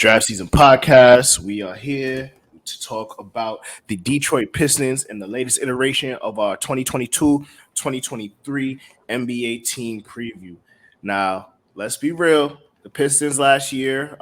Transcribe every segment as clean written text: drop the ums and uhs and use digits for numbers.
Draft Season Podcast. We are here to talk about the Detroit Pistons and the latest iteration of our 2022-2023 NBA team preview. Now, let's be real. The Pistons last year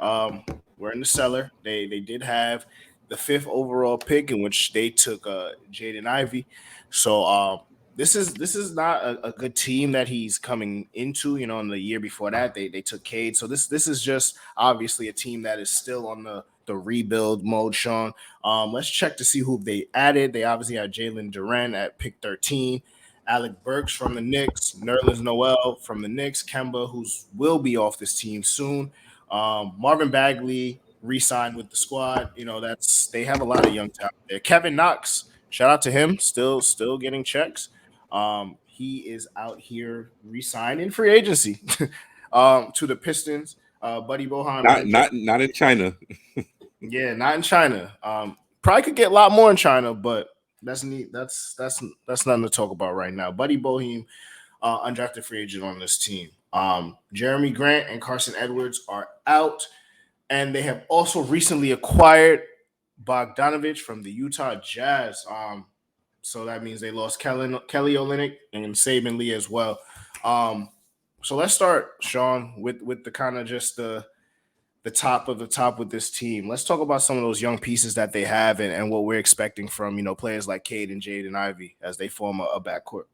were in the cellar. They did have the fifth overall pick in which they took Jaden Ivey. So this is not a good team that he's coming into. You know, in the year before that, they took Cade. So this is just obviously a team that is still on the rebuild mode, Sean. Let's check to see who they added. They obviously had Jalen Duren at pick 13. Alec Burks from the Knicks, Nerlens Noel from the Knicks, Kemba, who's will be off this team soon. Marvin Bagley re-signed with the squad. You know, they have a lot of young talent there. Kevin Knox, shout out to him, still getting checks. He is out here re-signed in free agency to the Pistons. Buddy Bojan, Not in China. yeah, not in China. Probably could get a lot more in China, but that's neat. That's nothing to talk about right now. Buddy Boeheim, undrafted free agent on this team. Jeremy Grant and Carson Edwards are out, and they have also recently acquired Bogdanović from the Utah Jazz. So that means they lost Kelly Olynyk and Saben Lee as well. So let's start, Sean, with the kind of just the top of the top with this team. Let's talk about some of those young pieces that they have and what we're expecting from, you know, players like Cade and Jaden Ivey as they form a backcourt.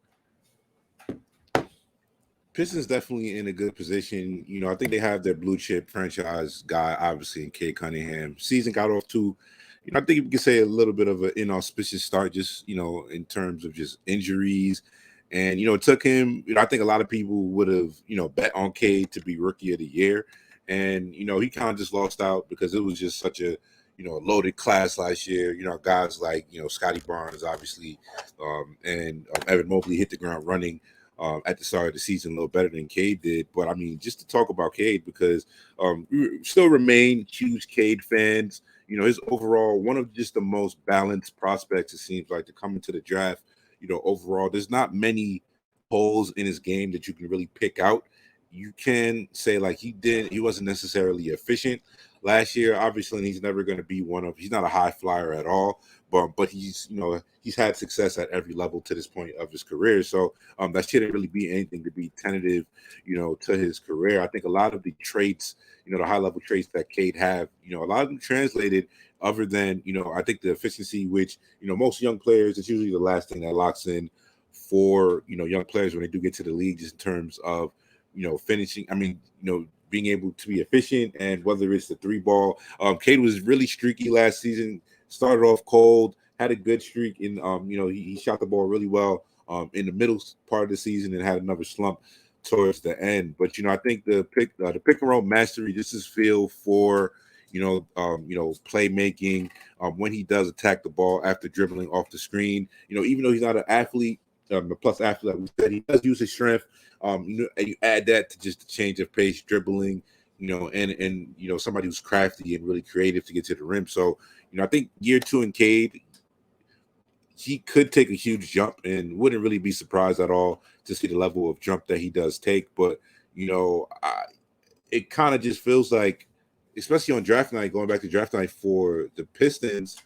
Pistons definitely in a good position. You know, I think they have their blue chip franchise guy, obviously, in Cade Cunningham. Season got off to, you know, I think you could say a little bit of an inauspicious start, just, you know, in terms of just injuries. And, you know, it took him, you know, I think a lot of people would have, you know, bet on Cade to be rookie of the year. And, you know, he kind of just lost out because it was just such a, you know, loaded class last year. You know, guys like, you know, Scotty Barnes, obviously, and Evan Mobley hit the ground running at the start of the season a little better than Cade did. But, I mean, just to talk about Cade, because we still remain huge Cade fans. You know, his overall, one of just the most balanced prospects, it seems like, to come into the draft. You know, overall, there's not many holes in his game that you can really pick out. You can say like he wasn't necessarily efficient last year, obviously, and he's never going to be he's not a high flyer at all, but he's, you know, he's had success at every level to this point of his career. So that shouldn't really be anything to be tentative, you know, to his career. I think a lot of the traits, you know, the high level traits that Cade have, you know, a lot of them translated other than, you know, I think the efficiency, which, you know, most young players, it's usually the last thing that locks in for, you know, young players when they do get to the league, just in terms of, you know, finishing. I mean, you know, being able to be efficient, and whether it's the three ball. Cade was really streaky last season. Started off cold, had a good streak, and you know, he shot the ball really well in the middle part of the season, and had another slump towards the end. But, you know, I think the pick and roll mastery, just his feel for, you know, playmaking when he does attack the ball after dribbling off the screen. You know, even though he's not an athlete, a plus athlete, like we said, he does use his strength. You know, and you add that to just the change of pace, dribbling, you know, and you know, somebody who's crafty and really creative to get to the rim. So, you know, I think year two in Cade, he could take a huge jump, and wouldn't really be surprised at all to see the level of jump that he does take. But, you know, it kind of just feels like, especially on draft night, going back to draft night for the Pistons,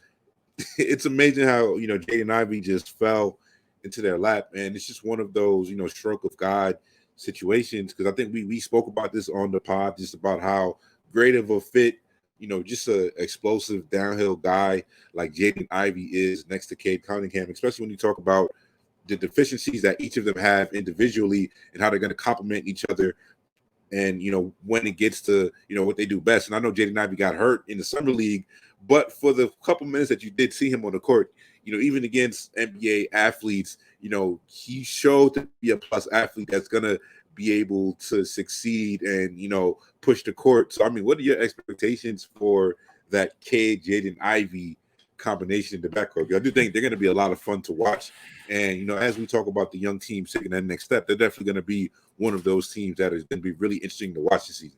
it's amazing how, you know, Jaden Ivey just fell into their lap, and it's just one of those, you know, stroke of God situations. Because I think we spoke about this on the pod, just about how great of a fit, you know, just a explosive downhill guy like Jaden Ivey is next to Cade Cunningham, especially when you talk about the deficiencies that each of them have individually and how they're going to complement each other. And, you know, when it gets to, you know, what they do best. And I know Jaden Ivey got hurt in the summer league, but for the couple minutes that you did see him on the court, you know, even against NBA athletes, you know, he showed to be a plus athlete that's going to be able to succeed and, you know, push the court. So, I mean, what are your expectations for that Cade, Jaden Ivey combination in the backcourt? I do think they're going to be a lot of fun to watch. And, you know, as we talk about the young teams taking that next step, they're definitely going to be one of those teams that is going to be really interesting to watch this season.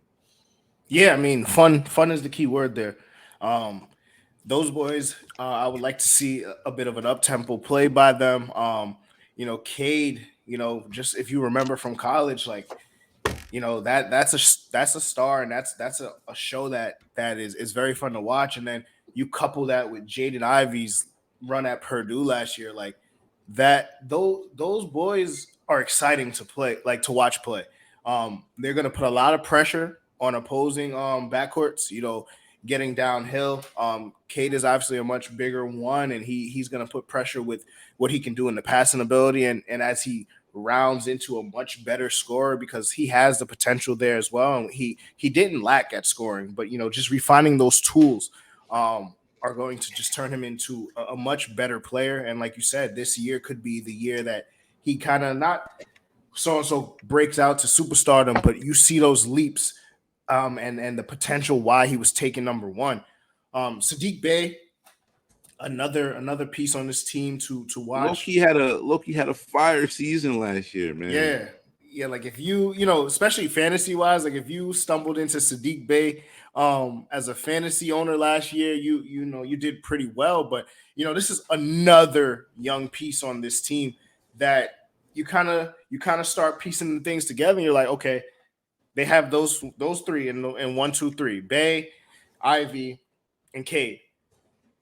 Yeah, I mean, fun is the key word there. Those boys, I would like to see a bit of an up-tempo play by them. You know, Cade, you know, just if you remember from college, like that's a star, and that's a show that is very fun to watch. And then you couple that with Jaden Ivey's run at Purdue last year, like that. Those boys are exciting to play, like to watch play. They're going to put a lot of pressure on opposing backcourts. Getting downhill. Cade is obviously a much bigger one, and he's going to put pressure with what he can do in the passing ability, and as he rounds into a much better scorer because he has the potential there as well. And he didn't lack at scoring, but just refining those tools are going to just turn him into a much better player. And like you said, this year could be the year that he kind of not so breaks out to superstardom, but you see those leaps and the potential why he was taken number one. Sadiq Bey, another piece on this team to watch. Loki had a fire season last year, man. Yeah. Like if especially fantasy wise, like if you stumbled into Sadiq Bey as a fantasy owner last year, you did pretty well. But this is another young piece on this team that you kind of start piecing the things together. And you're like, okay, they have those three in 1, 2, 3, Bey, Ivy, and Cade.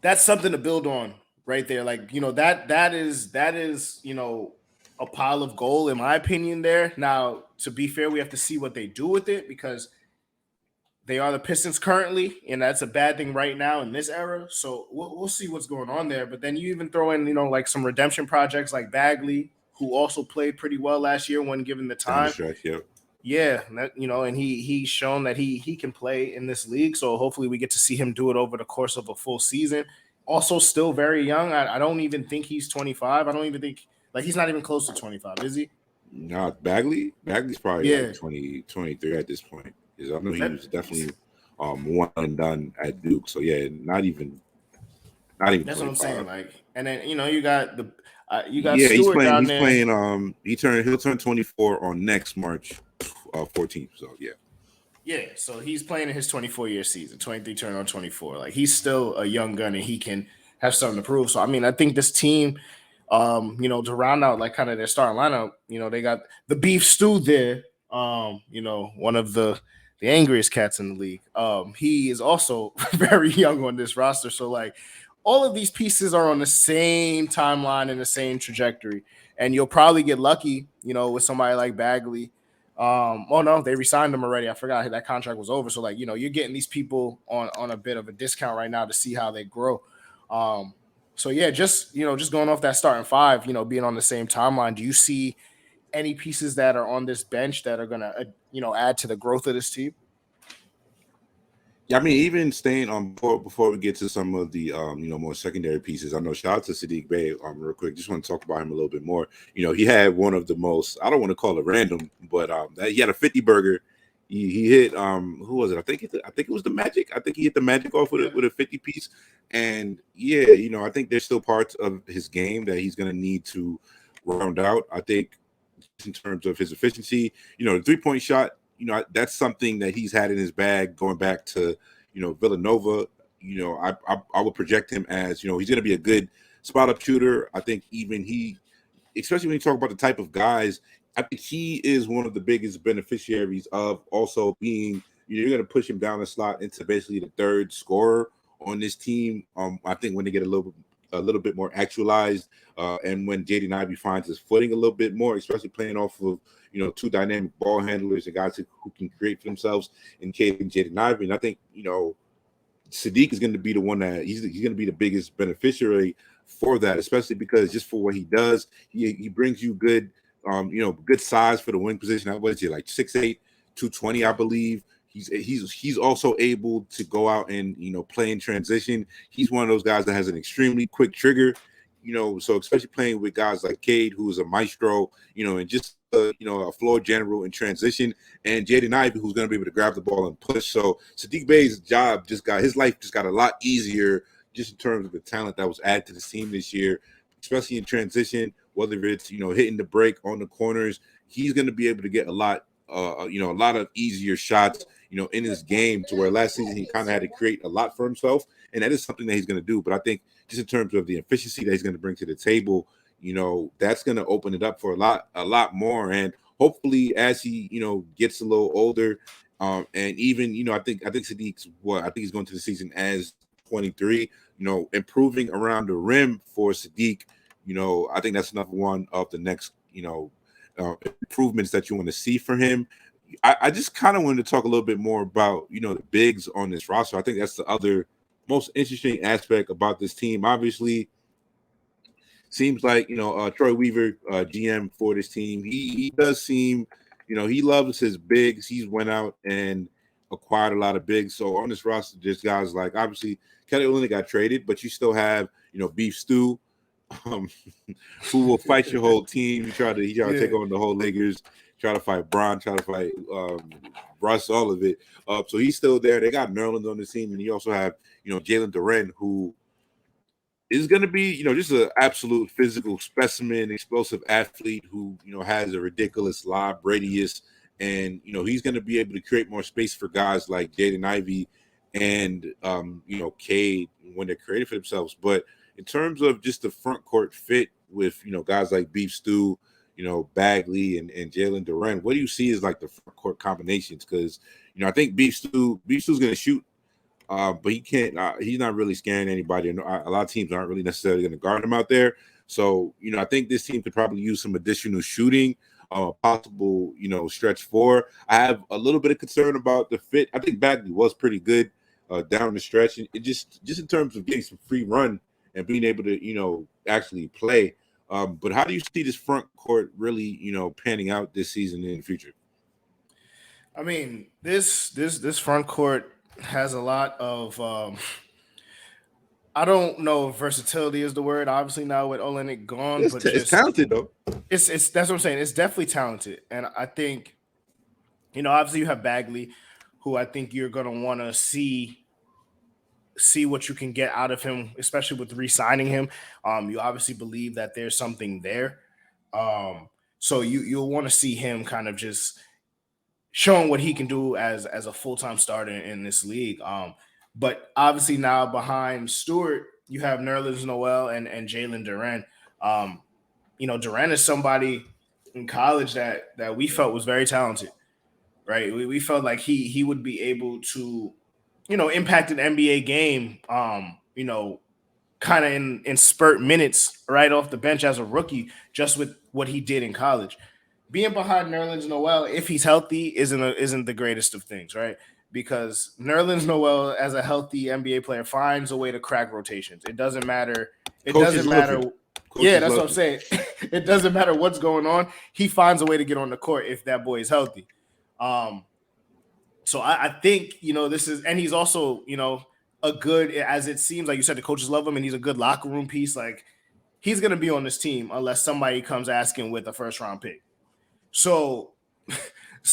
That's something to build on right there. Like, that is a pile of gold in my opinion there. Now, to be fair, we have to see what they do with it because they are the Pistons currently, and that's a bad thing right now in this era. So we'll see what's going on there. But then you even throw in, like some redemption projects like Bagley, who also played pretty well last year when given the time. Yeah, and he's shown that he can play in this league. So hopefully we get to see him do it over the course of a full season. Also, still very young. I don't even think he's 25. I don't even think he's not even close to 25, is he? No, Bagley's probably like 20, 23 at this point. Because I know he was definitely one and done at Duke. So yeah, not even. That's 25. What I'm saying. Like, and then you got Stewart down there. He's playing. He'll turn 24 on next March 14th. So yeah. Yeah, so he's playing in his 24-year season, 23 turn on 24. Like he's still a young gun and he can have something to prove. So I mean, I think this team, to round out like kind of their starting lineup, they got the beef stew there. One of the angriest cats in the league. He is also very young on this roster. So like all of these pieces are on the same timeline and the same trajectory. And you'll probably get lucky, with somebody like Bagley. Oh no, they resigned him already. I forgot that contract was over. So like, you're getting these people on a bit of a discount right now to see how they grow. So yeah, just going off that starting five, being on the same timeline, do you see any pieces that are on this bench that are going to, add to the growth of this team? Yeah, I mean, even staying on before we get to some of the more secondary pieces, I know shout out to Sadiq Bey real quick. Just want to talk about him a little bit more. He had one of the most, I don't want to call it random, but he had a 50 burger. He hit who was it? I think it was the Magic. I think he hit the Magic off with a 50 piece. And yeah, I think there's still parts of his game that he's going to need to round out. I think in terms of his efficiency, the 3-point shot. That's something that he's had in his bag going back to, Villanova. I would project him as, he's going to be a good spot up shooter. I think even especially when you talk about the type of guys, I think he is one of the biggest beneficiaries of also being, you're going to push him down the slot into basically the third scorer on this team. I think when they get a little bit more actualized, and when Jaden Ivey finds his footing a little bit more, especially playing off of two dynamic ball handlers and guys who can create for themselves in Cade and Jaden Ivey. And I think Sadiq is going to be the one that he's going to be the biggest beneficiary for that, especially because just for what he does, he brings you good good size for the wing position. What is he, like 6'8", 220, I believe. He's also able to go out and play in transition. He's one of those guys that has an extremely quick trigger, so especially playing with guys like Cade, who is a maestro, and just a floor general in transition, and Jaden Ivey, who's going to be able to grab the ball and push. So Sadiq Bey's life just got a lot easier just in terms of the talent that was added to the team this year, especially in transition, whether it's hitting the break on the corners. He's going to be able to get a lot of easier shots, in his game, to where last season he kind of had to create a lot for himself. And that is something that he's going to do. But I think just in terms of the efficiency that he's going to bring to the table, that's going to open it up for a lot more. And hopefully as he gets a little older, and even I think Sadiq's I think he's going to the season as 23. Improving around the rim for Sadiq. I think that's another one of the next improvements that you want to see for him. I just kind of wanted to talk a little bit more about the bigs on this roster. I think that's the other most interesting aspect about this team. Obviously, seems like Troy Weaver, GM for this team, he does seem he loves his bigs. He's went out and acquired a lot of bigs. So on this roster, there's guys like obviously Kelly Olynyk got traded, but you still have Beef Stew, who will fight your whole team. He try to take on the whole Lakers, try to fight Bron, try to fight Russ, all of it. So he's still there. They got Nerlens on the team, and you also have Jalen Duren, who is going to be just an absolute physical specimen, explosive athlete who has a ridiculous lob radius, and he's going to be able to create more space for guys like Jaden Ivey and Cade when they're creating for themselves. But in terms of just the front court fit with guys like Beef Stew, Bagley and Jalen Duren, what do you see as like the front court combinations? Because I think Beef Stew's going to shoot, but he can't. He's not really scaring anybody. A lot of teams aren't really necessarily going to guard him out there. So I think this team could probably use some additional shooting, possible stretch four. I have a little bit of concern about the fit. I think Bagley was pretty good down the stretch, and it just in terms of getting some free run and being able to actually play. But how do you see this front court really panning out this season and in the future? I mean, this front court has a lot of I don't know if versatility is the word. Obviously now with Olynyk gone, but it's talented though. It's that's what I'm saying. It's definitely talented, and I think obviously you have Bagley, who I think you're gonna want to see what you can get out of him, especially with re-signing him. You obviously believe that there's something there, so you'll want to see him kind of just showing what he can do as a full-time starter in this league. But obviously now behind Stewart, you have Nerlens Noel and Jalen Duren. Duren is somebody in college that we felt was very talented, right? We felt like he would be able to, impact an NBA game, kind of in spurt minutes right off the bench as a rookie, just with what he did in college. Being behind Nerlens Noel, if he's healthy, isn't the greatest of things, right? Because Nerlens Noel, as a healthy NBA player, finds a way to crack rotations. It doesn't matter. It doesn't matter. Yeah, that's what I'm saying. It doesn't matter what's going on. He finds a way to get on the court if that boy is healthy. So I think this is, and he's also a good, as it seems like you said, the coaches love him, and he's a good locker room piece. Like he's gonna be on this team unless somebody comes asking with a first round pick. So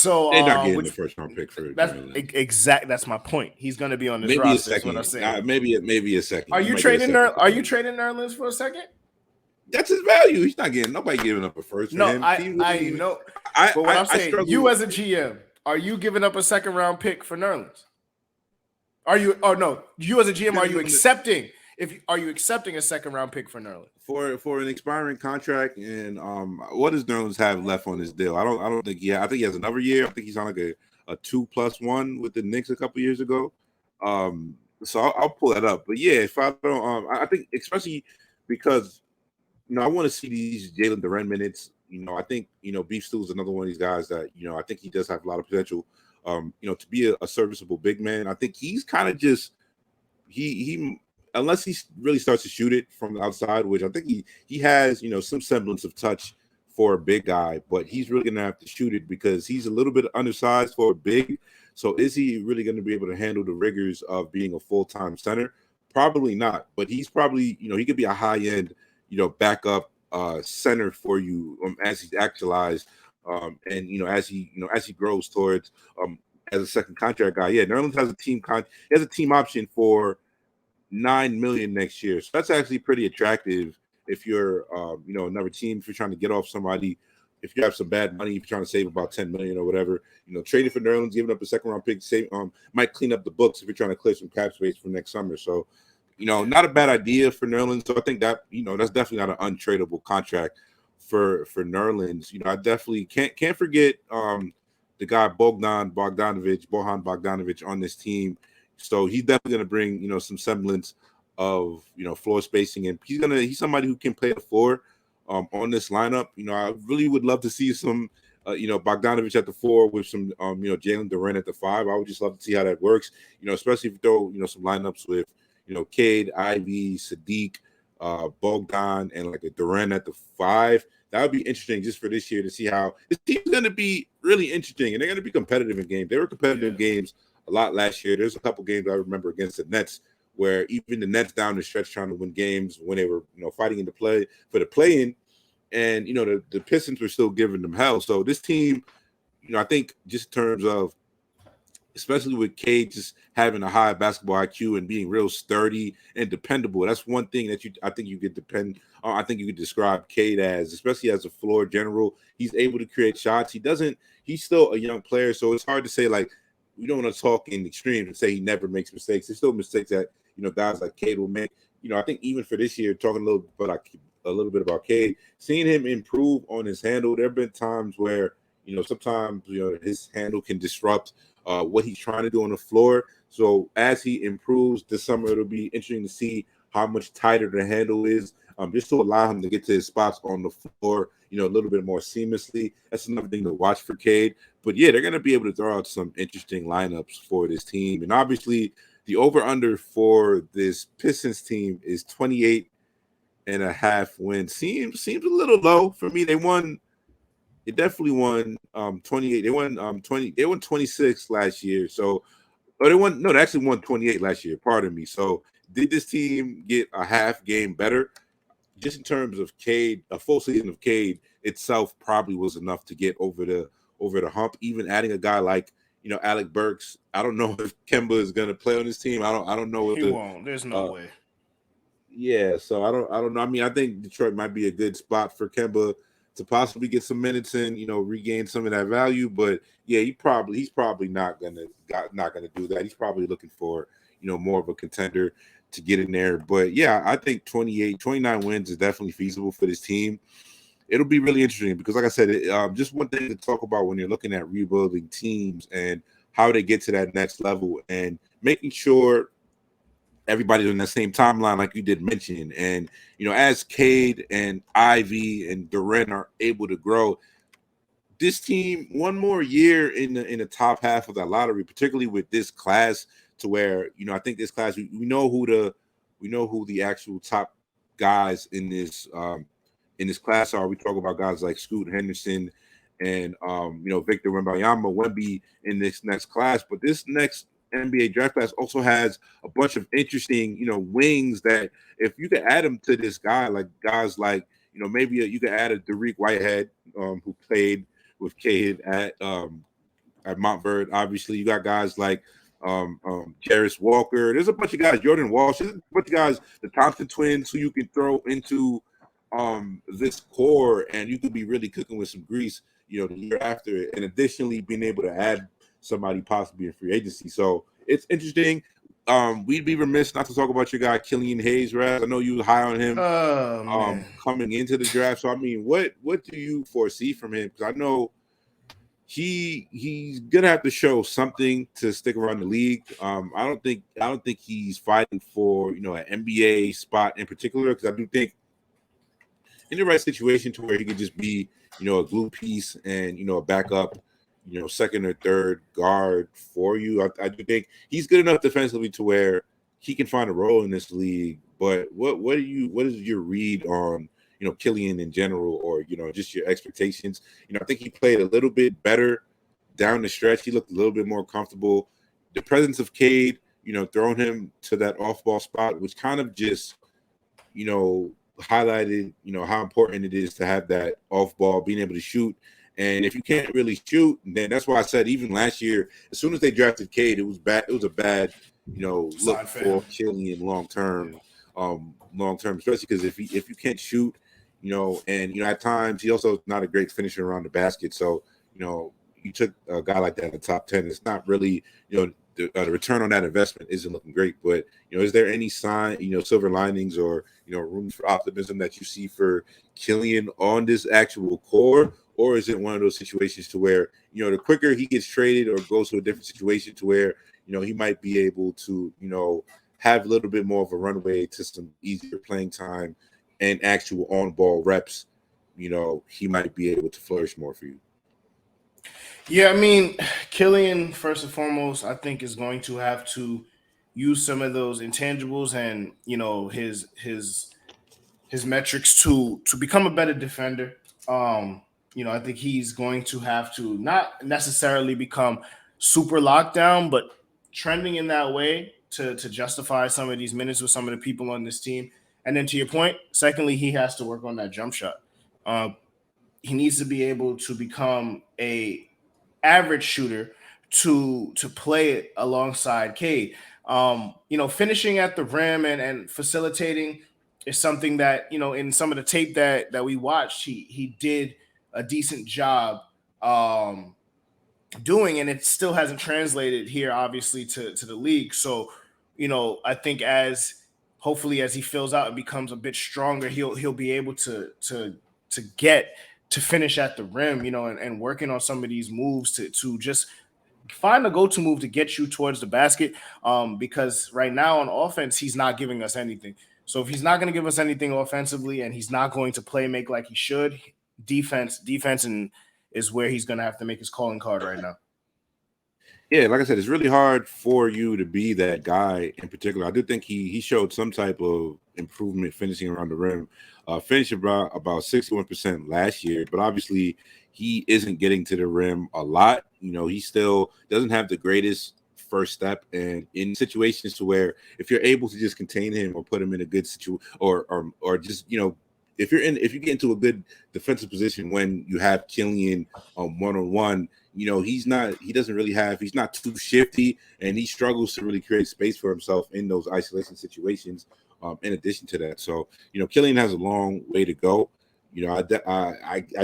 they're not getting the first round pick for that's my point. He's going to be on this roster. A second. What I'm saying. Maybe a second. Are you trading Nerlens for a second? That's his value. He's not getting nobody giving up a first. No, I know. But what I'm saying, you as a GM, are you giving up a second round pick for Nerlens? Are you? Oh no, you as a GM, are you accepting? Are you accepting a second round pick for Nerlens for an expiring contract? And what does Nerlens have left on his deal? I don't think I think he has another year. I think he's on like a 2+1 with the Knicks a couple years ago. So I'll pull that up. But yeah, if I don't, I think especially because I want to see these Jalen Duren minutes. I think Beef Stew is another one of these guys that I think he does have a lot of potential. To be a serviceable big man. I think he's kind of just he. Unless he really starts to shoot it from the outside, which I think he has, some semblance of touch for a big guy, but he's really going to have to shoot it because he's a little bit undersized for a big. So is he really going to be able to handle the rigors of being a full-time center? Probably not, but he's probably, he could be a high-end, backup center for you as he's actualized. And, as he grows towards as a second contract guy. Yeah, Nerlens has a team option for $9 million next year, so that's actually pretty attractive if you're another team, if you're trying to get off somebody, if you have some bad money, if you're trying to save about $10 million or whatever, trading for Nerlens, giving up a second round pick, might clean up the books if you're trying to clear some cap space for next summer. So not a bad idea for Nerlens. So I think that that's definitely not an untradeable contract for Nerlens. You know, I definitely can't forget the guy Bojan Bogdanović on this team. So he's definitely going to bring, you know, some semblance of, you know, floor spacing, and he's somebody who can play the floor on this lineup. You know, I really would love to see some you know, Bogdanović at the 4 with some you know, Jalen Duren at the 5. I would just love to see how that works. You know, especially if you throw, you know, some lineups with, you know, Cade, Ivey, Sadiq, Bogdan, and like a Duren at the 5. That would be interesting just for this year to see how this team's going to be really interesting, and they're going to be competitive in games. They were competitive games a lot last year. There's a couple games I remember against the Nets where even the Nets down the stretch trying to win games when they were, you know, fighting in the play-in, and you know the Pistons were still giving them hell. So this team, you know, I think just in terms of, especially with Cade just having a high basketball IQ and being real sturdy and dependable. That's one thing that I think you could describe Cade as, especially as a floor general. He's able to create shots. He's still a young player, so it's hard to say, like, we don't want to talk in extremes and say he never makes mistakes. There's still mistakes that, you know, guys like Cade will make. You know, I think even for this year, talking a little bit about Cade, seeing him improve on his handle, there have been times where, you know, sometimes, you know, his handle can disrupt what he's trying to do on the floor. So as he improves this summer, it'll be interesting to see how much tighter the handle is, just to allow him to get to his spots on the floor, you know, a little bit more seamlessly. That's another thing to watch for Cade. But yeah, they're going to be able to throw out some interesting lineups for this team. And obviously the over-under for this Pistons team is 28.5 wins. Seems a little low for me. They definitely won 28. They won 20. They won 26 last year. So, they actually won 28 last year. Pardon me. So, did this team get a half game better? Just in terms of Cade, a full season of Cade itself probably was enough to get over the hump. Even adding a guy like, you know, Alec Burks. I don't know if Kemba is going to play on this team. I don't know if he won't. There's no way. Yeah, so I don't know. I mean, I think Detroit might be a good spot for Kemba to possibly get some minutes in, you know, regain some of that value. But yeah, he's probably not gonna do that. He's probably looking for, you know, more of a contender to get in there. But yeah, I think 29 wins is definitely feasible for this team. It'll be really interesting because, like I said, just one thing to talk about when you're looking at rebuilding teams and how they get to that next level and making sure everybody's on that same timeline, like you did mention. And, you know, as Cade and Ivy and Duren are able to grow, this team one more year in the top half of that lottery, particularly with this class, to where, you know, I think this class, we know who the actual top guys in this class are. We talk about guys like Scoot Henderson and you know, Victor Wembanyama in this next class, but this next NBA draft class also has a bunch of interesting, you know, wings that if you could add them to this guys like, you know, maybe you could add a Dariq Whitehead, who played with Cade at Montverde. Obviously, you got guys like Jarris Walker. There's a bunch of guys, Jordan Walsh. There's a bunch of guys, the Thompson twins, who you can throw into this core, and you could be really cooking with some grease, you know, the year after. And additionally, being able to add somebody possibly in free agency. So it's interesting. We'd be remiss not to talk about your guy Killian Hayes, Raz. I know you were high on him coming into the draft. So I mean, what do you foresee from him? Because I know he's gonna have to show something to stick around the league. I don't think he's fighting for, you know, an NBA spot in particular, because I do think in the right situation to where he could just be, you know, a glue piece and, you know, a backup, you know, second or third guard for you. I do think he's good enough defensively to where he can find a role in this league. But what is your read on, you know, Killian in general, or, you know, just your expectations? You know, I think he played a little bit better down the stretch. He looked a little bit more comfortable. The presence of Cade, you know, throwing him to that off-ball spot, which kind of just, you know, highlighted, you know, how important it is to have that off-ball, being able to shoot. And if you can't really shoot, then that's why I said even last year, as soon as they drafted Cade, it was bad. It was a bad, you know, look for Killian long term, especially because if you can't shoot, you know, and, you know, at times he also not a great finisher around the basket. So, you know, you took a guy like that in the top 10. It's not really, you know, the return on that investment isn't looking great. But is there any sign, silver linings or rooms for optimism that you see for Killian on this actual core, or is it one of those situations to where the quicker he gets traded or goes to a different situation to where he might be able to have a little bit more of a runway to some easier playing time and actual on ball reps, he might be able to flourish more for you. Yeah, I mean, Killian, first and foremost, I think is going to have to use some of those intangibles and his metrics to become a better defender. I think he's going to have to not necessarily become super locked down, but trending in that way to justify some of these minutes with some of the people on this team. And then to your point, secondly, he has to work on that jump shot. He needs to be able to become a average shooter to play it alongside Cade. Finishing at the rim and facilitating is something that in some of the tape that we watched, he did a decent job doing, and it still hasn't translated here, obviously, to the league. So, I think hopefully as he fills out and becomes a bit stronger, he'll be able to get to finish at the rim, and working on some of these moves to just find a go-to move to get you towards the basket. Because right now on offense, he's not giving us anything. So if he's not going to give us anything offensively and he's not going to play make like he should, defense and is where he's going to have to make his calling card right now. Yeah, like I said, it's really hard for you to be that guy in particular. I do think he showed some type of improvement finishing around the rim. Finished about 61% last year, but obviously he isn't getting to the rim a lot. He still doesn't have the greatest first step, and in situations to where if you're able to just contain him or put him in a good situation or just if you get into a good defensive position when you have Killian one-on-one, he's not too shifty, and he struggles to really create space for himself in those isolation situations. In addition to that, so Killian has a long way to go. I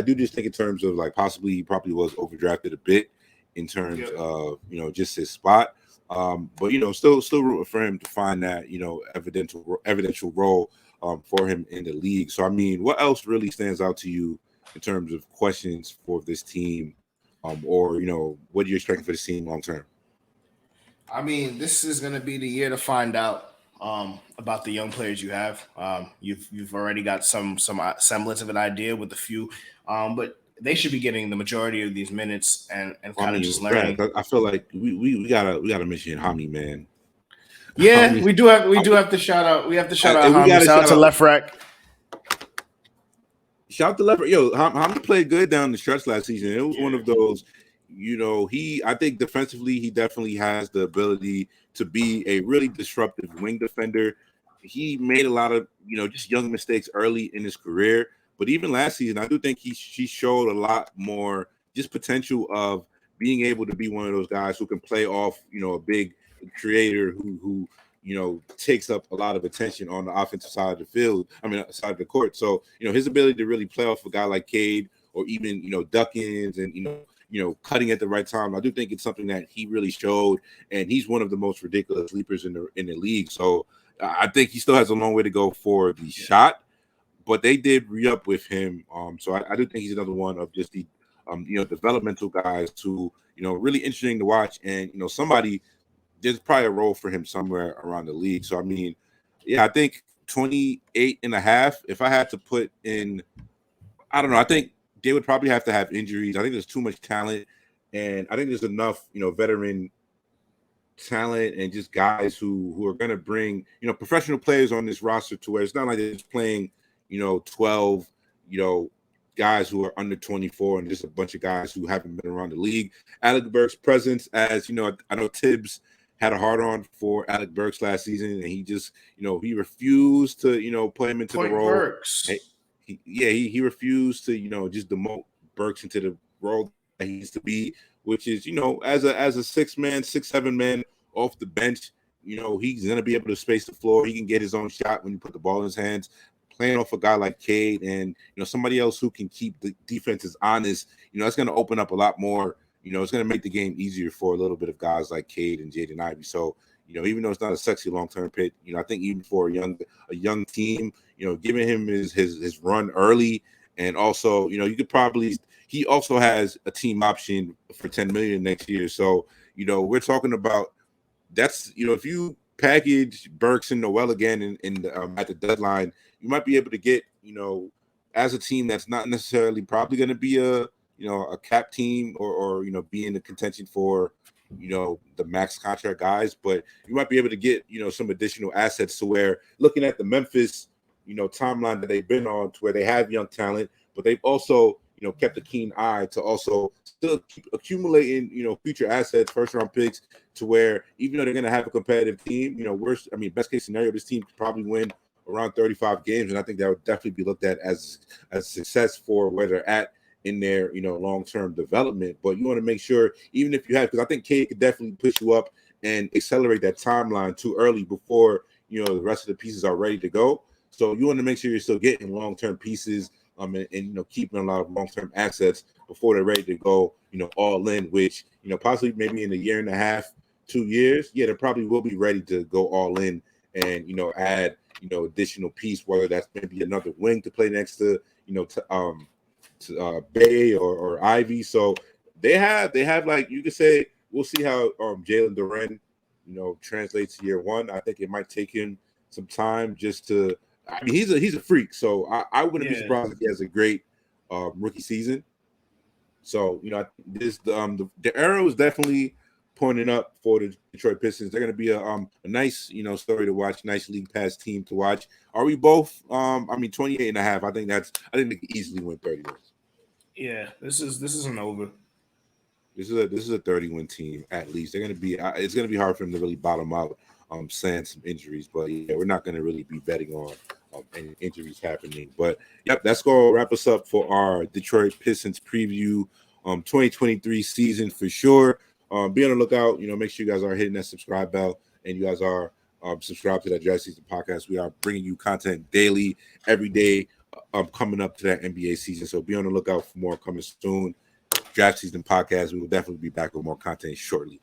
do just think in terms of like possibly he probably was overdrafted a bit in terms of just his spot. But still rooting for him to find that evidential role for him in the league. So I mean, what else really stands out to you in terms of questions for this team, or what are you expecting for this team long term? I mean, this is going to be the year to find out about the young players you have. You've already got some semblance of an idea with a few, but they should be getting the majority of these minutes and kind of just learning. I feel like we gotta mention Hami, man. Yeah, Hami, we do have to shout out. We have to shout out Hami. Shout out to Left Rack. Shout out to Left Rack. Yo, Hami played good down the stretch last season. It was one of those. I think defensively he definitely has the ability to be a really disruptive wing defender. He made a lot of just young mistakes early in his career, but even last season, I do think he showed a lot more just potential of being able to be one of those guys who can play off a big creator who takes up a lot of attention on the offensive side of the field. I mean, side of the court. So his ability to really play off a guy like Cade or even duck-ins and cutting at the right time. I do think it's something that he really showed, and he's one of the most ridiculous leapers in the league. So I think he still has a long way to go for the shot, but they did re-up with him. So I do think he's another one of just the developmental guys who really interesting to watch, and there's probably a role for him somewhere around the league. So I mean, yeah, I think 28 and a half. If I had to put in, I don't know. I think they would probably have to have injuries. I think there's too much talent, and I think there's enough, veteran talent and just guys who are going to bring, professional players on this roster to where it's not like they're just playing, 12, guys who are under 24 and just a bunch of guys who haven't been around the league. Alec Burks' presence, as I know Tibbs had a hard on for Alec Burks last season, and he just, he refused to, put him into the role. Burks. He refused to just demote Burks into the role that he needs to be, which is as a 6-man, 6-7 man off the bench. He's gonna be able to space the floor. He can get his own shot when you put the ball in his hands. Playing off a guy like Cade and somebody else who can keep the defenses honest, that's gonna open up a lot more it's going to make the game easier for a little bit of guys like Cade and Jaden Ivey. So, even though it's not a sexy long-term pick, I think even for a young team, giving him his run early, and also, you could probably, he also has a team option for $10 million next year. So, we're talking about, that's, if you package Burks and Noel again at the deadline, you might be able to get, as a team that's not necessarily probably going to be a cap team or be in the contention for, the max contract guys, but you might be able to get, some additional assets to where, looking at the Memphis, timeline that they've been on, to where they have young talent, but they've also, kept a keen eye to also still keep accumulating, future assets, first round picks, to where even though they're going to have a competitive team, best case scenario, this team could probably win around 35 games. And I think that would definitely be looked at as success for where they're at in their, long-term development. But you want to make sure, even if you have, because I think Cade could definitely push you up and accelerate that timeline too early before, the rest of the pieces are ready to go. So you want to make sure you're still getting long-term pieces, and keeping a lot of long-term assets before they're ready to go, all in, which, possibly maybe in a year and a half, 2 years, they probably will be ready to go all in and, add, additional piece, whether that's maybe another wing to play next to, Bay or Ivy. So they have like, you could say, we'll see how Jalen Duren, translates to year one. I think it might take him some time just to, he's a freak. So I wouldn't be surprised if he has a great rookie season. So, the arrow is definitely pointing up for the Detroit Pistons. They're going to be a nice, story to watch, nice league pass team to watch. Are we both, 28 and a half. I think they could easily win 30 wins. Yeah, this is an over. This is a 30-win team at least. They're going to be. It's going to be hard for them to really bottom out, saying some injuries. But we're not going to really be betting on any injuries happening. But that's going to wrap us up for our Detroit Pistons preview, 2023 season for sure. Be on the lookout. Make sure you guys are hitting that subscribe bell, and you guys are subscribed to that Draft Season podcast. We are bringing you content daily, every day, coming up to that NBA season. So be on the lookout for more coming soon. Draft Season podcast. We will definitely be back with more content shortly.